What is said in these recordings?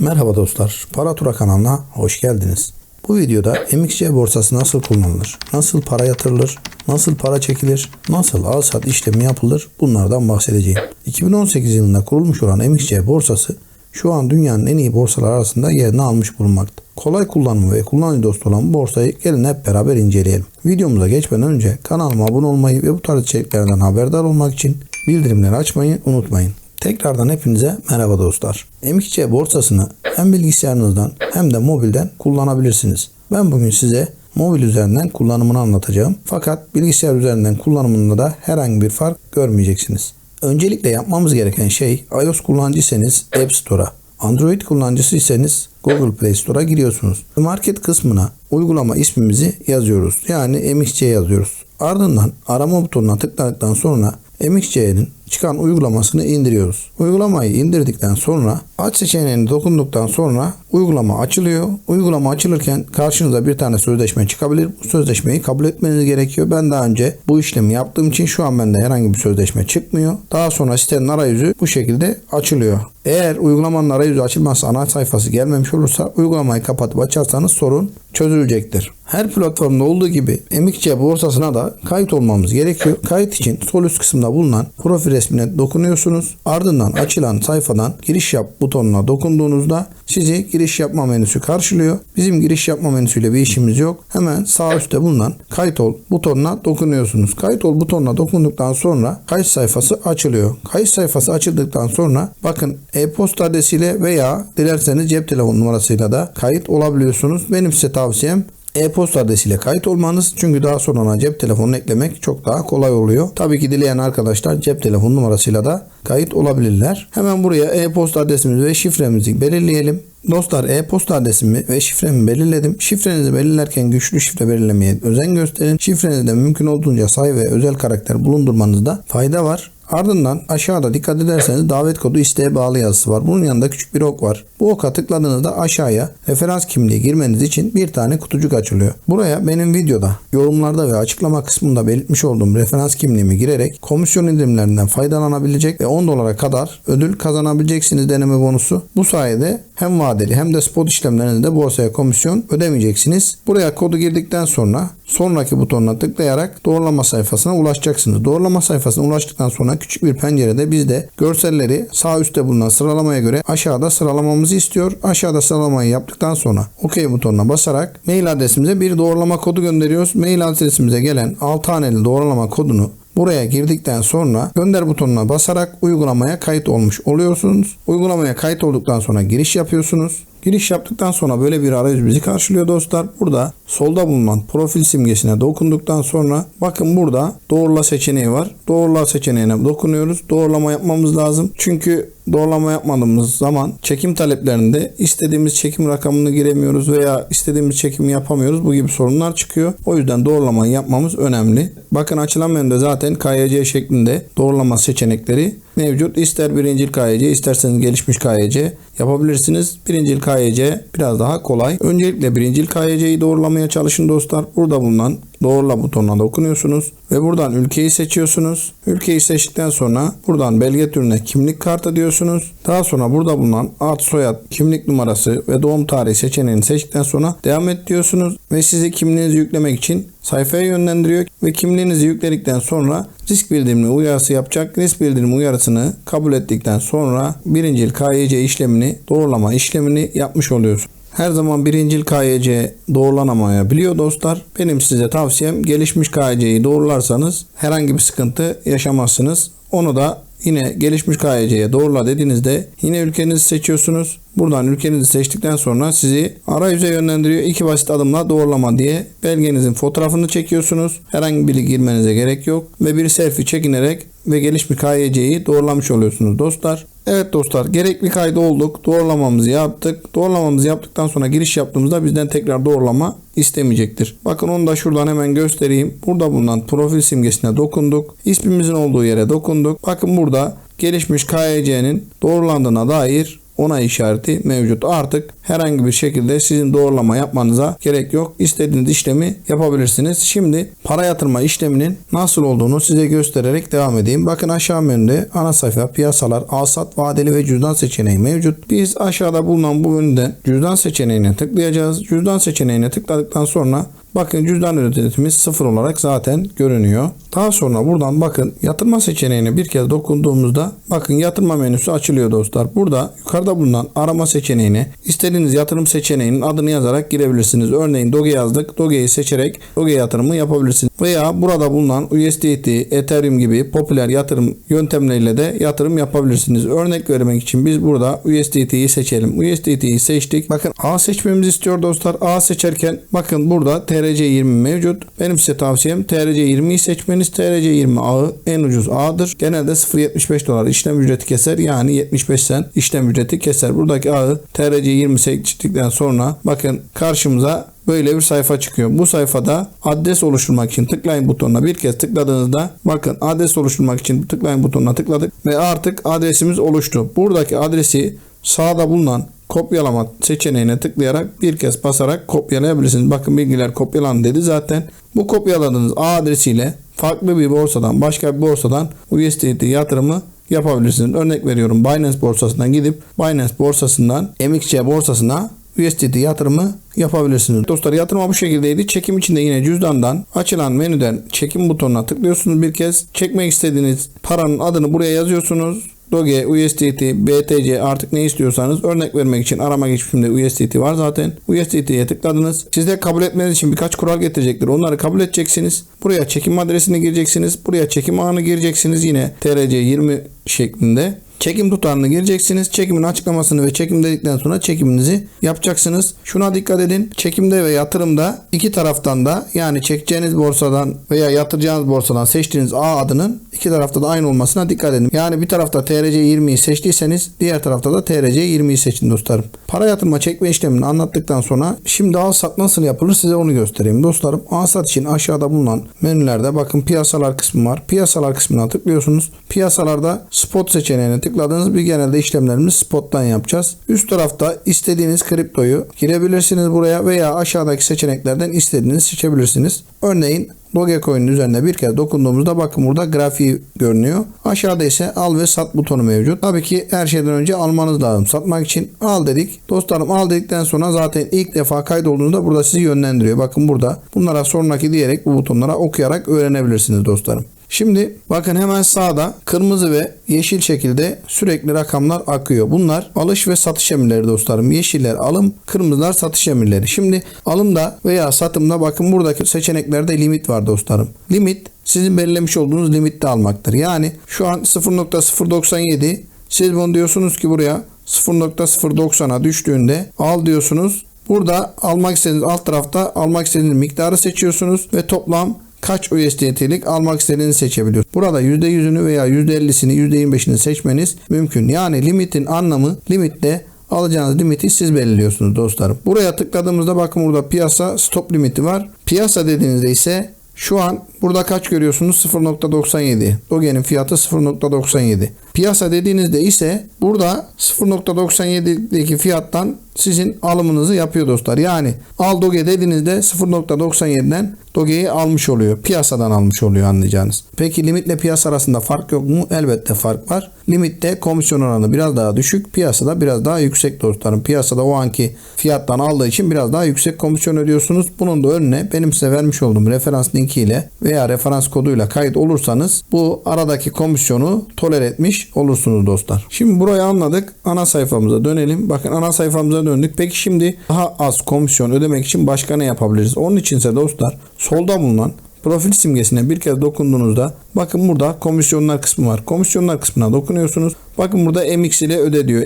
Merhaba dostlar, Paratura kanalına hoş geldiniz. Bu videoda MXC borsası nasıl kullanılır, nasıl para yatırılır, nasıl para çekilir, nasıl al-sat işlemi yapılır bunlardan bahsedeceğim. 2018 yılında kurulmuş olan MXC borsası şu an dünyanın en iyi borsalar arasında yerini almış bulunmakta. Kolay kullanımı ve kullanıcı dostu olan bu borsayı gelin hep beraber inceleyelim. Videomuza geçmeden önce kanalıma abone olmayı ve bu tarz içeriklerden haberdar olmak için bildirimleri açmayı unutmayın. Tekrardan hepinize merhaba dostlar. MXC borsasını hem bilgisayarınızdan hem de mobilden kullanabilirsiniz. Ben bugün size mobil üzerinden kullanımını anlatacağım. Fakat bilgisayar üzerinden kullanımında da herhangi bir fark görmeyeceksiniz. Öncelikle yapmamız gereken şey iOS kullanıcıysanız App Store'a, Android kullanıcısıysanız Google Play Store'a giriyorsunuz. Market kısmına uygulama ismimizi yazıyoruz. Yani MXC yazıyoruz. Ardından arama butonuna tıkladıktan sonra MXC'nin çıkan uygulamasını indiriyoruz. Uygulamayı indirdikten sonra aç seçeneğine dokunduktan sonra uygulama açılıyor. Uygulama açılırken karşınıza bir tane sözleşme çıkabilir. Bu sözleşmeyi kabul etmeniz gerekiyor. Ben daha önce bu işlemi yaptığım için şu an bende herhangi bir sözleşme çıkmıyor. Daha sonra sitenin arayüzü bu şekilde açılıyor. Eğer uygulamanın arayüzü açılmazsa ana sayfası gelmemiş olursa uygulamayı kapatıp açarsanız sorun çözülecektir. Her platformda olduğu gibi MXC borsasına da kayıt olmamız gerekiyor. Kayıt için sol üst kısımda bulunan profil resmine dokunuyorsunuz. Ardından açılan sayfadan giriş yap butonuna dokunduğunuzda sizi giriş yapma menüsü karşılıyor. Bizim giriş yapma menüsüyle bir işimiz yok. Hemen sağ üstte bulunan kayıt ol butonuna dokunuyorsunuz. Kayıt ol butonuna dokunduktan sonra kayıt sayfası açılıyor. Kayıt sayfası açıldıktan sonra bakın e-posta adresiyle veya dilerseniz cep telefon numarasıyla da kayıt olabiliyorsunuz. Benim size tavsiyem e-posta adresiyle kayıt olmanız. Çünkü daha sonra cep telefonunu eklemek çok daha kolay oluyor. Tabii ki dileyen arkadaşlar cep telefon numarasıyla da kayıt olabilirler. Hemen buraya e-posta adresimizi ve şifremizi belirleyelim. Dostlar e-posta adresimi ve şifremi belirledim. Şifrenizi belirlerken güçlü şifre belirlemeye özen gösterin. Şifrenizde mümkün olduğunca sayı ve özel karakter bulundurmanızda fayda var. Ardından aşağıda dikkat ederseniz davet kodu isteğe bağlı yazısı var. Bunun yanında küçük bir ok var. Bu oka tıkladığınızda aşağıya referans kimliği girmeniz için bir tane kutucuk açılıyor. Buraya benim videoda, yorumlarda ve açıklama kısmında belirtmiş olduğum referans kimliğimi girerek komisyon indirimlerinden faydalanabilecek ve 10 dolara kadar ödül kazanabileceksiniz deneme bonusu. Bu sayede hem vadeli hem de spot işlemlerinizde borsaya komisyon ödemeyeceksiniz. Buraya kodu girdikten sonra sonraki butonuna tıklayarak doğrulama sayfasına ulaşacaksınız. Doğrulama sayfasına ulaştıktan sonra küçük bir pencerede bizde görselleri sağ üstte bulunan sıralamaya göre aşağıda sıralamamızı istiyor. Aşağıda sıralamayı yaptıktan sonra OK butonuna basarak mail adresimize bir doğrulama kodu gönderiyoruz. Mail adresimize gelen 6 haneli doğrulama kodunu buraya girdikten sonra gönder butonuna basarak uygulamaya kayıt olmuş oluyorsunuz. Uygulamaya kayıt olduktan sonra giriş yapıyorsunuz. Giriş yaptıktan sonra böyle bir arayüz bizi karşılıyor dostlar. Burada solda bulunan profil simgesine dokunduktan sonra bakın burada doğrula seçeneği var. Doğrula seçeneğine dokunuyoruz. Doğrulama yapmamız lazım. Çünkü doğrulama yapmadığımız zaman çekim taleplerinde istediğimiz çekim rakamını giremiyoruz veya istediğimiz çekimi yapamıyoruz. Bu gibi sorunlar çıkıyor. O yüzden doğrulamayı yapmamız önemli. Bakın açılan menüde zaten KYC şeklinde doğrulama seçenekleri mevcut. İster birincil KYC isterseniz gelişmiş KYC yapabilirsiniz. Birincil KYC biraz daha kolay. Öncelikle birincil KYC'yi doğrulamaya çalışın dostlar. Burada bulunan doğrula butonuna dokunuyorsunuz ve buradan ülkeyi seçiyorsunuz. Ülkeyi seçtikten sonra buradan belge türüne kimlik kartı diyorsunuz. Daha sonra burada bulunan ad, soyad, kimlik numarası ve doğum tarihi seçeneğini seçtikten sonra devam et diyorsunuz ve sizi kimliğinizi yüklemek için sayfaya yönlendiriyor ve kimliğinizi yükledikten sonra risk bildirimi uyarısı yapacak. Risk bildirimi uyarısını kabul ettikten sonra birincil KYC işlemini, doğrulama işlemini yapmış oluyorsunuz. Her zaman birincil KYC doğrulanamayabiliyor dostlar. Benim size tavsiyem gelişmiş KYC'yi doğrularsanız herhangi bir sıkıntı yaşamazsınız. Onu da yine gelişmiş KYC'ye doğrula dediğinizde yine ülkenizi seçiyorsunuz. Buradan ülkenizi seçtikten sonra sizi arayüze yönlendiriyor. 2 basit adımla doğrulama diye belgenizin fotoğrafını çekiyorsunuz. Herhangi bir bilgi girmenize gerek yok. Ve bir selfie çekinerek ve gelişmiş KYC'yi doğrulamış oluyorsunuz dostlar. Evet dostlar, gerekli kaydı olduk. Doğrulamamızı yaptık. Doğrulamamızı yaptıktan sonra giriş yaptığımızda bizden tekrar doğrulama istemeyecektir. Bakın onu da şuradan hemen göstereyim. Burada bulunan profil simgesine dokunduk. İsmimizin olduğu yere dokunduk. Bakın burada gelişmiş KYC'nin doğrulandığına dair onay işareti mevcut. Artık herhangi bir şekilde sizin doğrulama yapmanıza gerek yok. İstediğiniz işlemi yapabilirsiniz. Şimdi para yatırma işleminin nasıl olduğunu size göstererek devam edeyim. Bakın aşağı menüde ana sayfa, piyasalar, alsat, vadeli ve cüzdan seçeneği mevcut. Biz aşağıda bulunan bu menüden cüzdan seçeneğine tıklayacağız. Cüzdan seçeneğine tıkladıktan sonra bakın cüzdan ücretimiz 0 olarak zaten görünüyor. Daha sonra buradan bakın yatırma seçeneğine bir kez dokunduğumuzda bakın yatırma menüsü açılıyor dostlar. Burada yukarıda bulunan arama seçeneğine istediğiniz yatırım seçeneğinin adını yazarak girebilirsiniz. Örneğin Doge yazdık. Doge'yi seçerek Doge yatırımı yapabilirsiniz. Veya burada bulunan USDT, Ethereum gibi popüler yatırım yöntemleriyle de yatırım yapabilirsiniz. Örnek vermek için biz burada USDT'yi seçelim. USDT'yi seçtik. Bakın A seçmemizi istiyor dostlar. A seçerken bakın burada TRC20 mevcut. Benim size tavsiyem TRC20'yi seçmeniz. TRC20 ağı en ucuz ağdır. Genelde 0.75 dolar işlem ücreti keser. Yani 75 cent işlem ücreti keser. Buradaki ağı TRC20 seçtikten sonra bakın karşımıza böyle bir sayfa çıkıyor. Bu sayfada adres oluşturmak için tıklayın butonuna bir kez tıkladığınızda bakın adres oluşturmak için tıklayın butonuna tıkladık ve artık adresimiz oluştu. Buradaki adresi sağda bulunan kopyalama seçeneğine tıklayarak bir kez basarak kopyalayabilirsiniz. Bakın bilgiler kopyalan dedi zaten. Bu kopyaladığınız ağ adresiyle farklı bir borsadan, başka bir borsadan USDT yatırımı yapabilirsiniz. Örnek veriyorum, Binance borsasından gidip Binance borsasından MXC borsasına USDT yatırımı yapabilirsiniz. Dostlar yatırma bu şekildeydi. Çekim için de yine cüzdandan açılan menüden çekim butonuna tıklıyorsunuz bir kez. Çekmek istediğiniz paranın adını buraya yazıyorsunuz. Doge, USDT, BTC artık ne istiyorsanız, örnek vermek için arama geçmişimde USDT var zaten. USDT'ye tıkladınız. Sizde kabul etmeniz için birkaç kural getirecektir. Onları kabul edeceksiniz. Buraya çekim adresini gireceksiniz. Buraya çekim ağını gireceksiniz. Yine TRC20 şeklinde. Çekim tutarını gireceksiniz. Çekimin açıklamasını ve çekim dedikten sonra çekiminizi yapacaksınız. Şuna dikkat edin. Çekimde ve yatırımda iki taraftan da, yani çekeceğiniz borsadan veya yatıracağınız borsadan seçtiğiniz ağ adının iki tarafta da aynı olmasına dikkat edin. Yani bir tarafta TRC20'yi seçtiyseniz diğer tarafta da TRC20'yi seçin dostlarım. Para yatırma çekme işlemini anlattıktan sonra şimdi al sat nasıl yapılır size onu göstereyim. Dostlarım al sat için aşağıda bulunan menülerde bakın piyasalar kısmı var. Piyasalar kısmına tıklıyorsunuz. Piyasalarda spot seçeneğine tıkladığınız bir genelde işlemlerimizi spot'tan yapacağız. Üst tarafta istediğiniz kriptoyu girebilirsiniz buraya veya aşağıdaki seçeneklerden istediğinizi seçebilirsiniz. Örneğin Dogecoin'in üzerine bir kez dokunduğumuzda bakın burada grafiği görünüyor. Aşağıda ise al ve sat butonu mevcut. Tabii ki her şeyden önce almanız lazım. Satmak için al dedik. Dostlarım al dedikten sonra zaten ilk defa kaydolduğunuzda burada sizi yönlendiriyor. Bakın burada bunlara sonraki diyerek bu butonlara okuyarak öğrenebilirsiniz dostlarım. Şimdi bakın hemen sağda kırmızı ve yeşil şekilde sürekli rakamlar akıyor. Bunlar alış ve satış emirleri dostlarım. Yeşiller alım, kırmızılar satış emirleri. Şimdi alımda veya satımda bakın buradaki seçeneklerde limit var dostlarım. Limit sizin belirlemiş olduğunuz limitte almaktır. Yani şu an 0.097 siz bunu diyorsunuz ki buraya 0.090'a düştüğünde al diyorsunuz. Burada almak istediğiniz alt tarafta almak istediğiniz miktarı seçiyorsunuz ve toplam kaç USDT'lik almak istediğinizi seçebiliyorsunuz. Burada %100'ünü veya %50'sini %25'ini seçmeniz mümkün. Yani limitin anlamı limitte alacağınız limiti siz belirliyorsunuz dostlarım. Buraya tıkladığımızda bakın burada piyasa stop limiti var. Piyasa dediğinizde ise şu an burada kaç görüyorsunuz? 0.97. Doge'nin fiyatı 0.97. Piyasa dediğinizde ise burada 0.97'deki fiyattan sizin alımınızı yapıyor dostlar. Yani al Doge dediğinizde 0.97'den Doge'yi almış oluyor. Piyasadan almış oluyor anlayacağınız. Peki limitle piyasa arasında fark yok mu? Elbette fark var. Limitte komisyon oranı biraz daha düşük. Piyasada biraz daha yüksek dostlarım. Piyasada o anki fiyattan aldığı için biraz daha yüksek komisyon ödüyorsunuz. Bunun da önüne benim size vermiş olduğum referans linkiyle veya referans koduyla kayıt olursanız bu aradaki komisyonu tolere etmiş olursunuz dostlar. Şimdi burayı anladık. Ana sayfamıza dönelim. Bakın ana sayfamıza döndük. Peki şimdi daha az komisyon ödemek için başka ne yapabiliriz? Onun içinse dostlar solda bulunan profil simgesine bir kez dokunduğunuzda bakın burada komisyonlar kısmı var. Komisyonlar kısmına dokunuyorsunuz. Bakın burada MX ile öde diyor.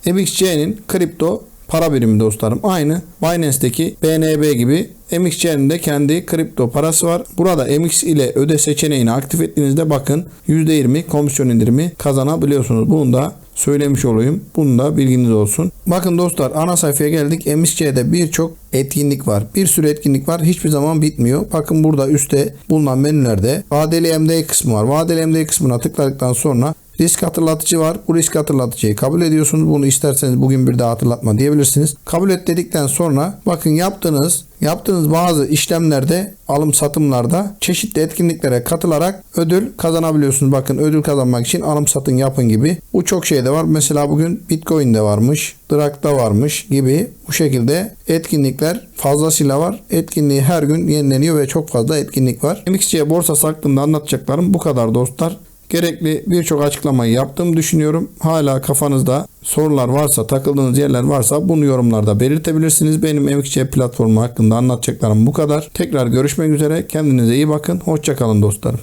MXC'nin kripto para birimi dostlarım. Aynı Binance'deki BNB gibi MXC'nin de kendi kripto parası var. Burada MX ile öde seçeneğini aktif ettiğinizde bakın %20 komisyon indirimi kazanabiliyorsunuz. Bunu da söylemiş olayım. Bunun da bilginiz olsun. Bakın dostlar ana sayfaya geldik. MXC'de birçok etkinlik var. Bir sürü etkinlik var. Hiçbir zaman bitmiyor. Bakın burada üstte bulunan menülerde vadeli MD kısmı var. Vadeli MD kısmına tıkladıktan sonra Risk hatırlatıcı var. Bu risk hatırlatıcıyı kabul ediyorsunuz. Bunu isterseniz bugün bir daha hatırlatma diyebilirsiniz. Kabul et dedikten sonra bakın yaptığınız bazı işlemlerde, alım satımlarda çeşitli etkinliklere katılarak ödül kazanabiliyorsunuz. Bakın ödül kazanmak için alım satım yapın gibi. Bu çok şeyde var. Mesela bugün Bitcoin'de varmış, Drak'ta varmış gibi bu şekilde etkinlikler fazlasıyla var. Etkinliği her gün yenileniyor ve çok fazla etkinlik var. MXC borsası hakkında anlatacaklarım bu kadar dostlar. Gerekli birçok açıklamayı yaptığımı düşünüyorum. Hala kafanızda sorular varsa, takıldığınız yerler varsa bunu yorumlarda belirtebilirsiniz. Benim MXC platformu hakkında anlatacaklarım bu kadar. Tekrar görüşmek üzere. Kendinize iyi bakın. Hoşça kalın dostlarım.